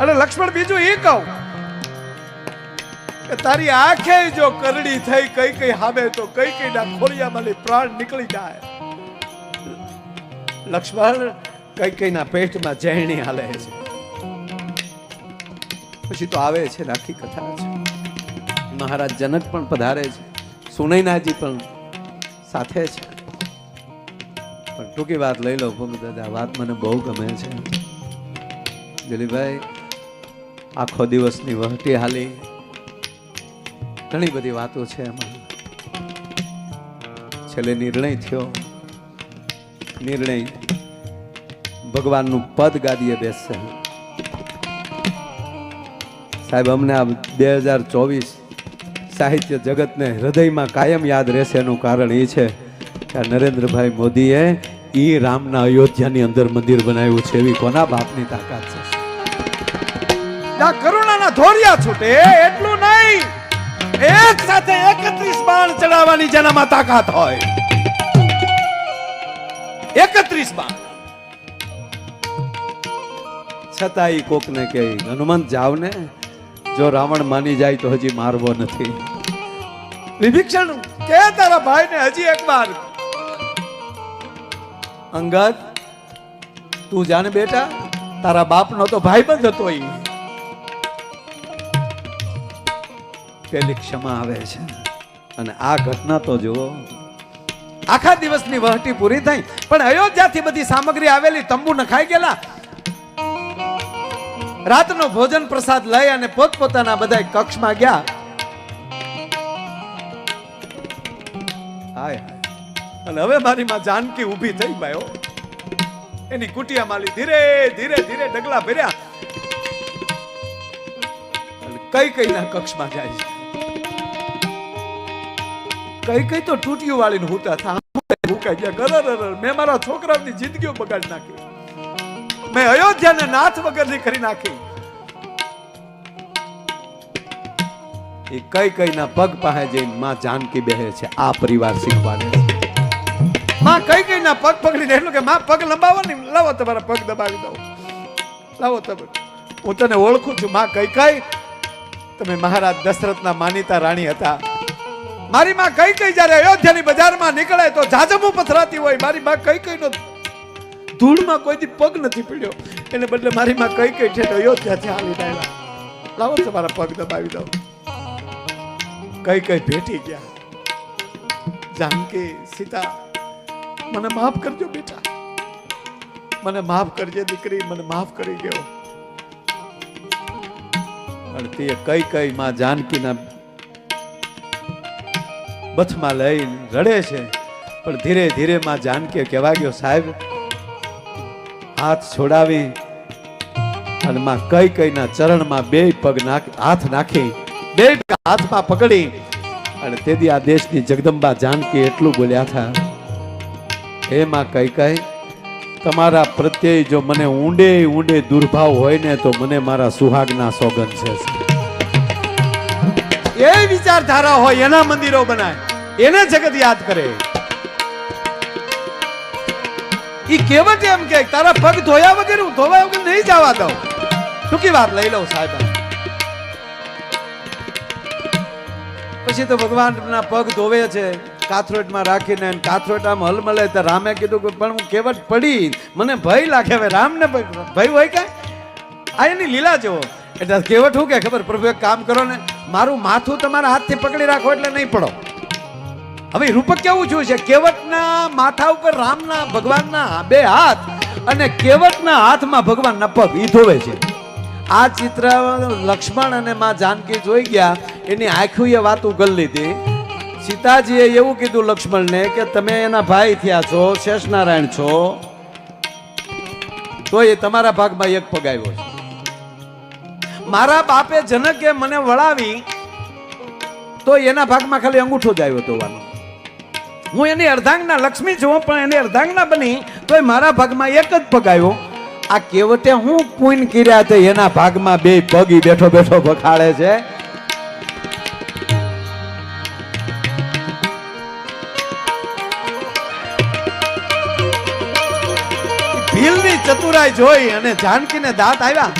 અને લક્ષ્મણ બીજું એ કહું કે તારી આંખે જો કરડી થઈ કઈ કઈ હામે તો કઈ કઈ ના ખોળિયામાંથી પ્રાણ નીકળી જાય. લક્ષ્મણ કઈ કઈ ના પેટમાં જૈણી હાલે છે. પછી તો આવે છે રાખી કથા છે, મહારાજ જનક પણ પધારે છે, સુનૈનાજી પણ સાથે છે. પણ ટૂંકી વાત લઈ લો દાદા, વાત મને બહુ ગમે છે. દિલીપભાઈ આખો દિવસની વહટી હાલી, ઘણી બધી વાતો છે એમાં. છેલ્લે નિર્ણય થયો, નિર્ણય ભગવાનનું પદ ગાદીએ બેસશે. સાહેબ અમને આ 2024 સાહિત્ય જગતને હૃદયમાં કાયમ યાદ રહેશે. એનું કારણ એ છે કે નરેન્દ્રભાઈ મોદીએ ઈ રામના અયોધ્યાની અંદર મંદિર બનાવ્યું છે. એવી કોના બાપની તાકાત છે? કરુણાના ધોરિયા છૂટે એટલું નહીં, એક સાથે 31 બાણ ચડાવવાની જેનામાં તાકાત હોય, 31 બાણ. છતાં કોકને કે હનુમંત જાવ ને, જો રાવણ માની જાય તો હજી મારવો નથી. વિભીષણ કે તારા ભાઈને હજી એક વાર, અંગદ તું જાને બેટા, તારા બાપનો તો ભાઈબંધ હતો. પેલી ક્ષમા આવે છે. અને આ ઘટના તો જુઓ, આખા દિવસની વહટી પૂરી થઈ, પણ અયોધ્યાથી બધી સામગ્રી આવેલી, તંબુ નખાઈ ગયેલા. રાતનો ભોજન પ્રસાદ લઈ અને પોતપોતાના બધા કક્ષમાં ગયા. હાય અને હવે મારી માં જાનકી ઊભી થઈ ભાઈઓ, એની કુટિયા માલી ધીરે ધીરે ધીરે ડગલા ભર્યા અને કઈ કઈ ના કક્ષમાં જાય છે. કઈ કઈ તો ટૂટિયું વાળીને હુતા થા ભૂકાઈ ગયા. ગરર મેં મારા છોકરાઓની જિંદગીઓ બગાડી નાખી, મેં અયોધ્યાને નાથ વગરની કરી નાખી. એ કઈ કઈ ના પગ પાસે જઈને માં જાનકી બેહે છે. આ પરિવાર શીખવાડે છે. માં કઈ કઈ ના પગ પકડીને એટલું કે માં પગ લંબાવો ને, લાવો તમારા પગ દબાવી દો, લાવો તમે, હું તને ઓળખું છું. માં કઈ કઈ તમે મહારાજ દશરથના માનીતા રાણી હતા. મારી માં કઈ કઈ જયારે અયોધ્યાની બજારમાં નીકળે તો જાજમું પથરાતી હોય. મારી માં કઈ કઈ નો ધૂળમાં કોઈથી પગ નથી પીડ્યો, એને બદલે મારી માં કઈ કઈ છે અયોધ્યાથી હાલી ડાયલા, લાવો તમારા પગ દબાવી દો. કઈ કઈ ભેટી ગયા. જાનકી સીતા મને માફ કરજો બેટા, મને માફ કરજે દીકરી, મને માફ કરી ગયો. પણ તે કઈ કઈ માં જાનકીના બથમાં લઈને રડે છે. પણ ધીરે ધીરે માં જાનકી કહેવા ગયો, સાહેબ હાથ છોડાવી અને માં કઈ કઈ ના ચરણમાં બે પગ હાથ નાખી, બે હાથમાં પકડી અને તેથી આ દેશની જગદંબા જાનકી એટલું બોલ્યા હતા, હે માં કઈ કઈ તમારા પ્રત્યે જો મને ઊંડે ઊંડે દુર્ભાવ હોય ને તો મને મારા સુહાગના સોગંદ છે. એ વિચારધારા હોય એના મંદિરો બનાય, એને જગત યાદ કરે. ઈ કેવટ એમ કે તારા પગ ધોયા વગર હું ધોવાયા વગર નહીં જવા દઉં. ટૂંકી વાત લઈ લઉં સાહેબ. પછી તો ભગવાનના પગ ધોવે છે કાથરોટમાં રાખીને, કાથરોટ આમ હલમલે. તો રામે કીધું કે પણ હું કેવટ પડી, મને ભય લાગે. હવે રામને ભય હોય કે આ એની લીલા જેવો. એટલે કેવટ શું કે ખબર, પ્રભુ એક કામ કરો ને, મારું માથું તમારા હાથથી પકડી રાખો એટલે નહીં પડો. હવે રૂપક કેવું છું છે, કેવટના માથા ઉપર રામના ભગવાનના બે હાથ અને કેવટના હાથમાં ભગવાનના પગ ઈ ધોવે છે. આ ચિત્ર લક્ષ્મણ અને માં જાનકી જોઈ ગયા, એની આંખો એ વાતું કરી લીધી. સીતાજીએ એવું કીધું લક્ષ્મણને કે તમે એના ભાઈ થયા છો, શેષનારાયણ છો, તો એ તમારા ભાગમાં એક પગ આવ્યો છે. મારા બાપે જનકે મને વળાવી તો એના ભાગમાં ખાલી અંગૂઠો જ આવ્યો તો. હું એની અર્ધાંગના લક્ષ્મી છું, પણ એની અર્ધાંગના બની તો મારા ભાગમાં એક જ પગ આવ્યો. આ કેવટે હું પુણ્ય કર્યા તો એના ભાગમાં બે પગી બેઠો બેઠો ભખાડે છે. ભીલની ચતુરાઈ જોઈ અને જાનકીને દાંત આવ્યા.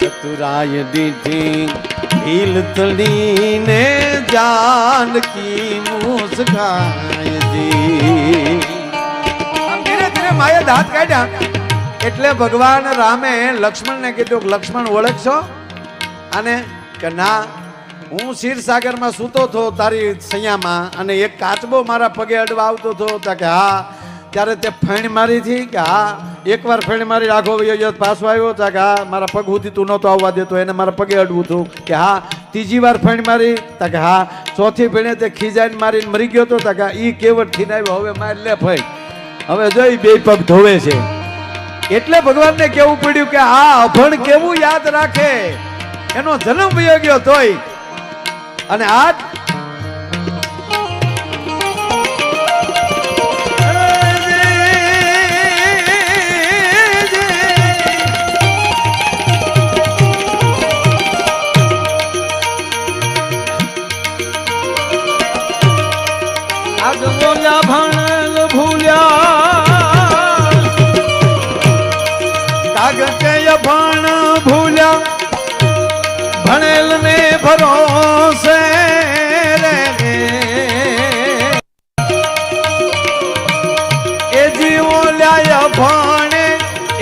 ચતુરાય દીધી ભીલ તળીને જાનકી મુસ્કાયજી. ધીરે ધીરે માએ દાંત કાઢ્યા. એટલે ભગવાન રામે લક્ષ્મણને કીધું, લક્ષ્મણ ઓળખશો આને? કે ના, હું ક્ષીરસાગરમાં સૂતો હતો તારી સૈયામાં અને એક કાચબો મારા પગે અડવા આવતો હતો. કે હા. ત્યારે તે ફેણ મારી હતી? કે હા. એકવાર ફેણ મારી આખો પાછો આવ્યો. કે હા. મારા પગ સુધી તું નહોતો આવવા દેતો, એને મારા પગે અડવું હતું? કે હા. ત્રીજી વાર ફેણ મારી? કે હા. ચોથી ફેણે તે ખીજાઈને મારીને મરી ગયો હતો? કે ઈ કેવટ થી આવ્યો, હવે માર લે ફેણ. હવે જોઈ બે પગ ધોવે છે. એટલે ભગવાનને કેવું પડ્યું કે આ અભણ કેવું યાદ રાખે, એનો જન્મ વયો ગયો તોય. અને આજ ભણલ ભૂલ્યા, કાગળ ભણ ભૂલ્યા, ભણેલ ને ભરોસે રે. એ જીવો લ્યા ભણે,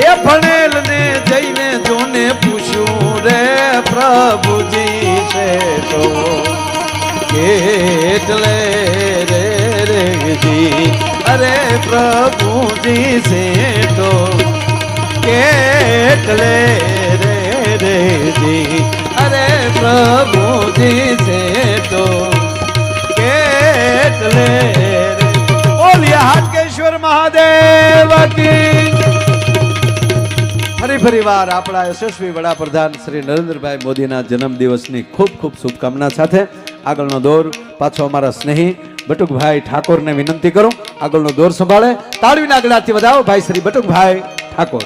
એ ભણેલ ને જઈને જોને પૂછ્યું રે પ્રભુજી છે તો કેટલે રે જી. અરે પ્રભુજી છે તો કેટલે રે જી. અરે પ્રભુજી છે તો કેટલે રે. બોલિયા હાટકેશ્વર મહાદેવ કી. ફરી વાર આપણા યશસ્વી વડાપ્રધાન શ્રી નરેન્દ્રભાઈ મોદીના જન્મદિવસની ખૂબ ખૂબ શુભકામના સાથે આગળનો દોર પાછો અમારા સ્નેહી બટુકભાઈ ઠાકોરને વિનંતી કરું આગળનો દોર સંભાળે. તાળવીના ગળાથી વધાવો ભાઈ શ્રી બટુકભાઈ ઠાકોર.